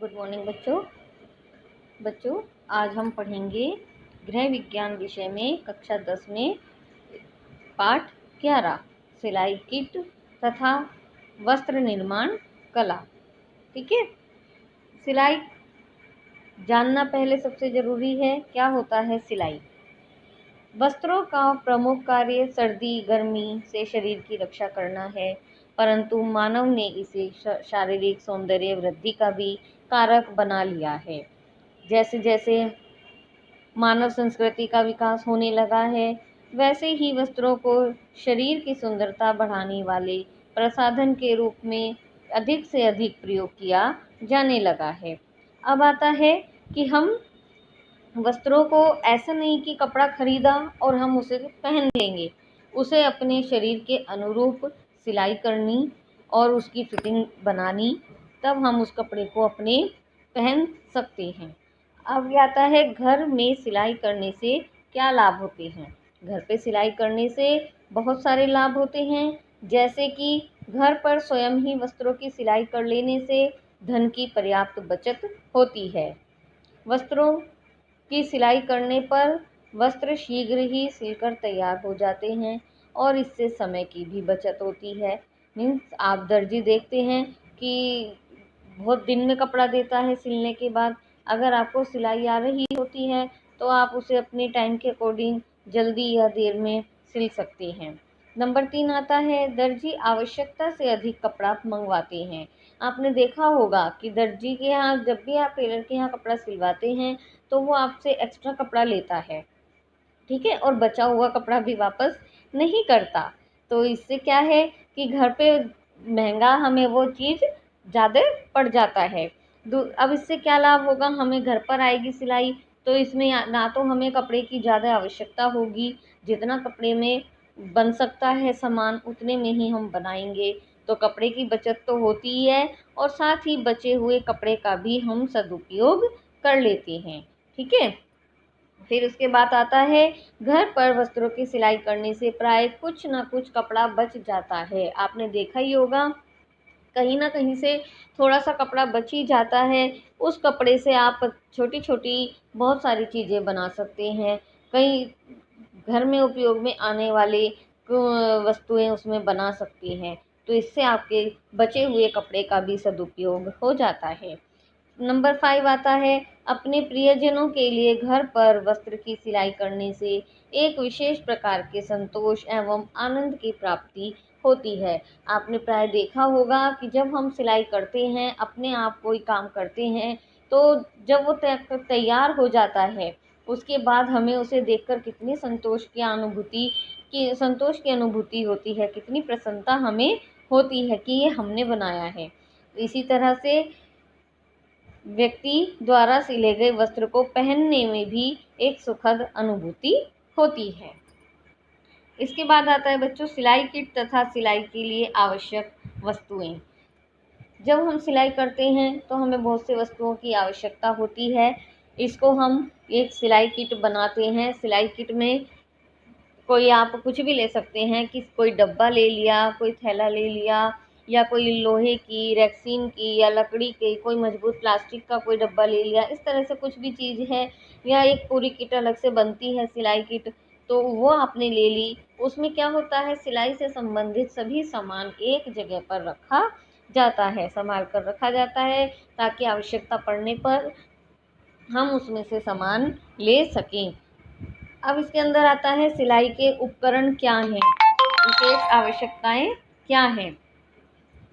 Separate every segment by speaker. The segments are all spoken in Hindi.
Speaker 1: गुड मॉर्निंग बच्चों आज हम पढ़ेंगे गृह विज्ञान विषय में कक्षा 10 में पाठ 11 सिलाई किट तथा वस्त्र निर्माण कला। ठीक है, सिलाई जानना पहले सबसे ज़रूरी है। क्या होता है सिलाई? वस्त्रों का प्रमुख कार्य सर्दी गर्मी से शरीर की रक्षा करना है, परंतु मानव ने इसे शारीरिक सौंदर्य वृद्धि का भी कारक बना लिया है। जैसे जैसे मानव संस्कृति का विकास होने लगा है, वैसे ही वस्त्रों को शरीर की सुंदरता बढ़ाने वाले प्रसाधन के रूप में अधिक से अधिक प्रयोग किया जाने लगा है। अब आता है कि हम वस्त्रों को ऐसा नहीं कि कपड़ा खरीदा और हम उसे पहन लेंगे, उसे अपने शरीर के अनुरूप सिलाई करनी और उसकी फिटिंग बनानी, तब हम उस कपड़े को अपने पहन सकते हैं। अब आता है घर में सिलाई करने से क्या लाभ होते हैं। घर पे सिलाई करने से बहुत सारे लाभ होते हैं, जैसे कि घर पर स्वयं ही वस्त्रों की सिलाई कर लेने से धन की पर्याप्त बचत होती है। वस्त्रों की सिलाई करने पर वस्त्र शीघ्र ही सिलकर तैयार हो जाते हैं और इससे समय की भी बचत होती है। मीन्स आप दर्जी देखते हैं कि बहुत दिन में कपड़ा देता है सिलने के बाद। अगर आपको सिलाई आ रही होती है तो आप उसे अपने टाइम के अकॉर्डिंग जल्दी या देर में सिल सकते हैं। नंबर 3 आता है दर्जी आवश्यकता से अधिक कपड़ा मंगवाते हैं। आपने देखा होगा कि दर्जी के यहाँ जब भी आप टेलर के यहाँ कपड़ा सिलवाते हैं तो वो आपसे एक्स्ट्रा कपड़ा लेता है, ठीक है, और बचा हुआ कपड़ा भी वापस नहीं करता। तो इससे क्या है कि घर पे महंगा हमें वो चीज़ ज़्यादा पड़ जाता है। अब इससे क्या लाभ होगा, हमें घर पर आएगी सिलाई तो इसमें ना तो हमें कपड़े की ज़्यादा आवश्यकता होगी, जितना कपड़े में बन सकता है सामान उतने में ही हम बनाएंगे, तो कपड़े की बचत तो होती ही है और साथ ही बचे हुए कपड़े का भी हम सदुपयोग कर लेते हैं। ठीक है, फिर उसके बाद आता है घर पर वस्त्रों की सिलाई करने से प्राय कुछ ना कुछ कपड़ा बच जाता है। आपने देखा ही होगा कहीं ना कहीं से थोड़ा सा कपड़ा बच ही जाता है। उस कपड़े से आप छोटी छोटी बहुत सारी चीज़ें बना सकते हैं। कई घर में उपयोग में आने वाले वस्तुएं उसमें बना सकते हैं, तो इससे आपके बचे हुए कपड़े का भी सदुपयोग हो जाता है। नंबर 5 आता है अपने प्रियजनों के लिए घर पर वस्त्र की सिलाई करने से एक विशेष प्रकार के संतोष एवं आनंद की प्राप्ति होती है। आपने प्राय देखा होगा कि जब हम सिलाई करते हैं, अपने आप कोई काम करते हैं, तो जब वो तैयार हो जाता है उसके बाद हमें उसे देखकर कितनी संतोष की अनुभूति होती है, कितनी प्रसन्नता हमें होती है कि ये हमने बनाया है। इसी तरह से व्यक्ति द्वारा सिले गए वस्त्र को पहनने में भी एक सुखद अनुभूति होती है। इसके बाद आता है बच्चों सिलाई किट तथा सिलाई के लिए आवश्यक वस्तुएं। जब हम सिलाई करते हैं तो हमें बहुत से वस्तुओं की आवश्यकता होती है। इसको हम एक सिलाई किट बनाते हैं। सिलाई किट में कोई आप कुछ भी ले सकते हैं कि कोई डब्बा ले लिया, कोई थैला ले लिया, या कोई लोहे की, रेक्सीन की या लकड़ी के कोई मजबूत प्लास्टिक का कोई डब्बा ले लिया। इस तरह से कुछ भी चीज़ है, या एक पूरी किट अलग से बनती है सिलाई किट, तो वो आपने ले ली। उसमें क्या होता है, सिलाई से संबंधित सभी सामान एक जगह पर रखा जाता है, संभाल कर रखा जाता है, ताकि आवश्यकता पड़ने पर हम उसमें से सामान ले सकें। अब इसके अंदर आता है सिलाई के उपकरण क्या हैं, विशेष आवश्यकताएं क्या हैं।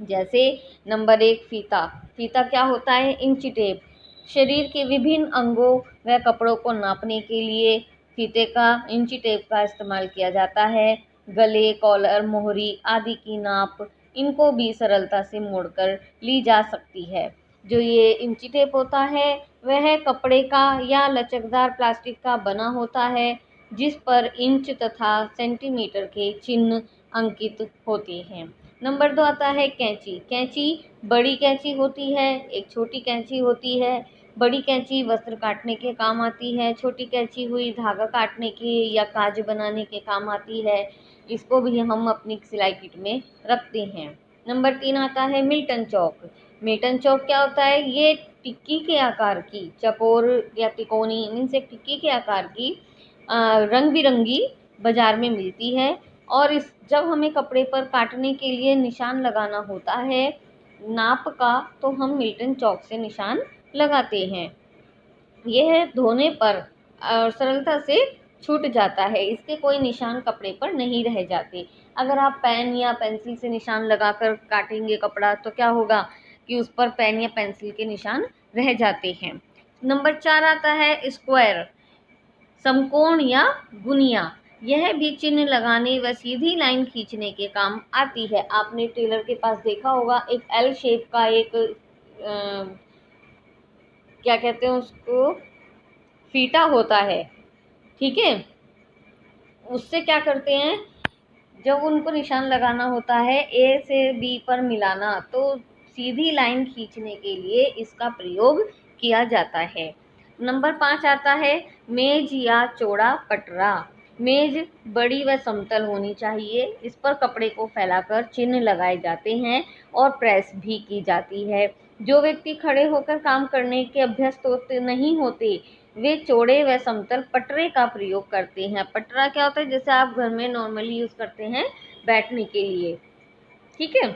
Speaker 1: जैसे नंबर 1 फीता। फीता क्या होता है, इंची टेप। शरीर के विभिन्न अंगों व कपड़ों को नापने के लिए फीते का, इंची टेप का इस्तेमाल किया जाता है। गले, कॉलर, मोहरी आदि की नाप इनको भी सरलता से मोड़कर ली जा सकती है। जो ये इंची टेप होता है वह कपड़े का या लचकदार प्लास्टिक का बना होता है, जिस पर इंच तथा सेंटीमीटर के चिन्ह अंकित होते हैं। नंबर 2 आता है कैंची। कैंची बड़ी कैंची होती है, एक छोटी कैंची होती है। बड़ी कैंची वस्त्र काटने के काम आती है, छोटी कैंची हुई धागा काटने के या काज बनाने के काम आती है। इसको भी हम अपनी सिलाई किट में रखते हैं। नंबर 3 आता है मिल्टन चौक। मिल्टन चौक क्या होता है? ये टिक्की के आकार की, चकोर या तिकोनी मीन्स एक टिक्की के आकार की रंग बिरंगी बाजार में मिलती है। और इस जब हमें कपड़े पर काटने के लिए निशान लगाना होता है नाप का, तो हम मिल्टन चौक से निशान लगाते हैं। यह धोने पर सरलता से छूट जाता है, इसके कोई निशान कपड़े पर नहीं रह जाते। अगर आप पेन या पेंसिल से निशान लगाकर काटेंगे कपड़ा तो क्या होगा कि उस पर पेन या पेंसिल के निशान रह जाते हैं। नंबर 4 आता है स्क्वायर, समकोण या गुनिया। यह भी चिन्ह लगाने व सीधी लाइन खींचने के काम आती है। आपने टेलर के पास देखा होगा, एक एल शेप का एक क्या कहते हैं उसको, फीता होता है, ठीक है। उससे क्या करते हैं, जब उनको निशान लगाना होता है ए से बी पर मिलाना, तो सीधी लाइन खींचने के लिए इसका प्रयोग किया जाता है। नंबर 5 आता है मेज या चौड़ा पटरा। मेज बड़ी व समतल होनी चाहिए। इस पर कपड़े को फैलाकर चिन्ह लगाए जाते हैं और प्रेस भी की जाती है। जो व्यक्ति खड़े होकर काम करने के अभ्यस्त नहीं होते, वे चौड़े व समतल पटरे का प्रयोग करते हैं। पटरा क्या होता है? जैसे आप घर में नॉर्मली यूज करते हैं बैठने के लिए, ठीक है।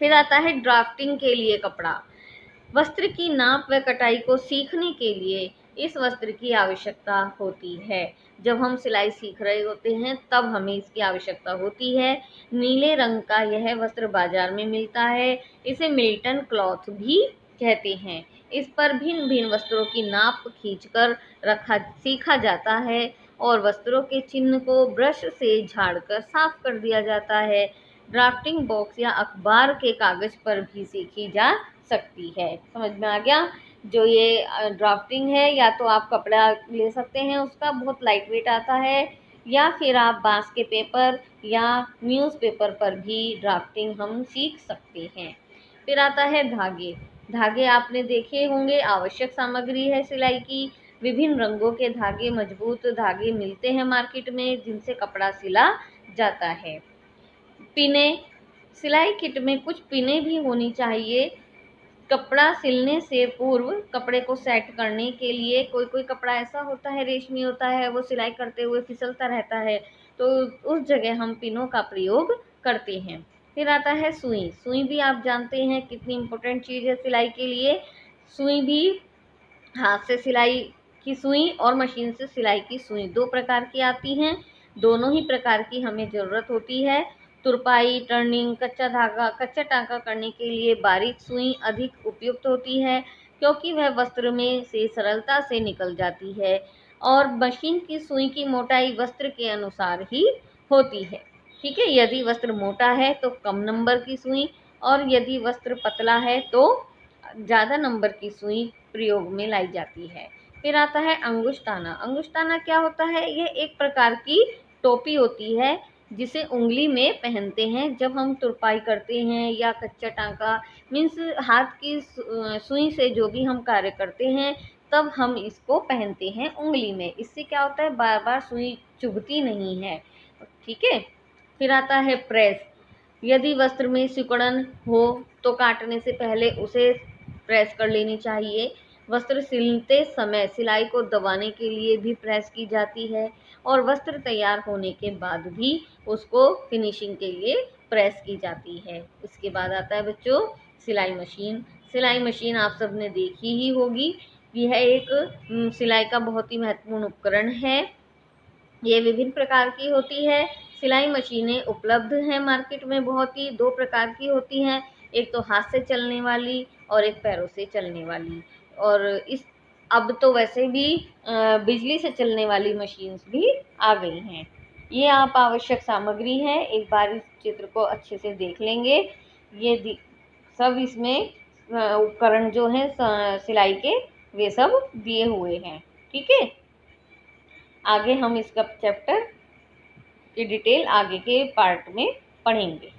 Speaker 1: फिर आता है ड्राफ्टिंग के लिए कपड़ा। वस्त्र की नाप व कटाई को सीखने के लिए इस वस्त्र की आवश्यकता होती है। जब हम सिलाई सीख रहे होते हैं तब हमें इसकी आवश्यकता होती है। नीले रंग का यह वस्त्र बाजार में मिलता है। इसे मिल्टन क्लॉथ भी कहते हैं। इस पर भिन्न भिन्न वस्त्रों की नाप खींचकर सीखा जाता है और वस्त्रों के चिन्ह को ब्रश से झाड़कर साफ कर दिया जाता है। ड्राफ्टिंग बॉक्स या अखबार के कागज पर भी सीखी जा सकती है। समझ में आ गया? जो ये ड्राफ्टिंग है, या तो आप कपड़ा ले सकते हैं, उसका बहुत लाइट वेट आता है, या फिर आप बांस के पेपर या न्यूज़पेपर पर भी ड्राफ्टिंग हम सीख सकते हैं। फिर आता है धागे। धागे आपने देखे होंगे, आवश्यक सामग्री है सिलाई की। विभिन्न रंगों के धागे, मजबूत धागे मिलते हैं मार्केट में, जिनसे कपड़ा सिला जाता है। पिने, सिलाई किट में कुछ पिने भी होनी चाहिए। कपड़ा सिलने से पूर्व कपड़े को सेट करने के लिए, कोई कोई कपड़ा ऐसा होता है, रेशमी होता है, वो सिलाई करते हुए फिसलता रहता है, तो उस जगह हम पिनों का प्रयोग करते हैं। फिर आता है सुई। सुई भी आप जानते हैं कितनी इम्पोर्टेंट चीज़ है सिलाई के लिए। सुई भी हाथ से सिलाई की सुई और मशीन से सिलाई की सुई, दो प्रकार की आती हैं। दोनों ही प्रकार की हमें ज़रूरत होती है। तुरपाई, टर्निंग, कच्चा टाँका करने के लिए बारीक सुई अधिक उपयुक्त होती है, क्योंकि वह वस्त्र में से सरलता से निकल जाती है। और मशीन की सुई की मोटाई वस्त्र के अनुसार ही होती है, ठीक है। यदि वस्त्र मोटा है तो कम नंबर की सुई, और यदि वस्त्र पतला है तो ज़्यादा नंबर की सुई प्रयोग में लाई जाती है। फिर आता है अंगुष्ठाना। अंगुष्ठाना क्या होता है? ये एक प्रकार की टोपी होती है जिसे उंगली में पहनते हैं जब हम तुरपाई करते हैं या कच्चा टाँका मीन्स हाथ की सुई से जो भी हम कार्य करते हैं, तब हम इसको पहनते हैं उंगली में। इससे क्या होता है, बार बार सुई चुभती नहीं है, ठीक है। फिर आता है प्रेस। यदि वस्त्र में सिकुड़न हो तो काटने से पहले उसे प्रेस कर लेनी चाहिए। वस्त्र सिलते समय सिलाई को दबाने के लिए भी प्रेस की जाती है, और वस्त्र तैयार होने के बाद भी उसको फिनिशिंग के लिए प्रेस की जाती है। इसके बाद आता है बच्चों सिलाई मशीन। सिलाई मशीन आप सब ने देखी ही होगी। यह एक सिलाई का बहुत ही महत्वपूर्ण उपकरण है। ये विभिन्न प्रकार की होती है। सिलाई मशीनें उपलब्ध हैं मार्केट में, बहुत ही दो प्रकार की होती हैं, एक तो हाथ से चलने वाली और एक पैरों से चलने वाली। और इस अब तो वैसे भी बिजली से चलने वाली मशीन्स भी आ गई हैं। ये आप आवश्यक सामग्री है, एक बार इस चित्र को अच्छे से देख लेंगे। ये सब इसमें उपकरण जो हैं सिलाई के, वे सब दिए हुए हैं, ठीक है। आगे हम इसका चैप्टर की डिटेल आगे के पार्ट में पढ़ेंगे।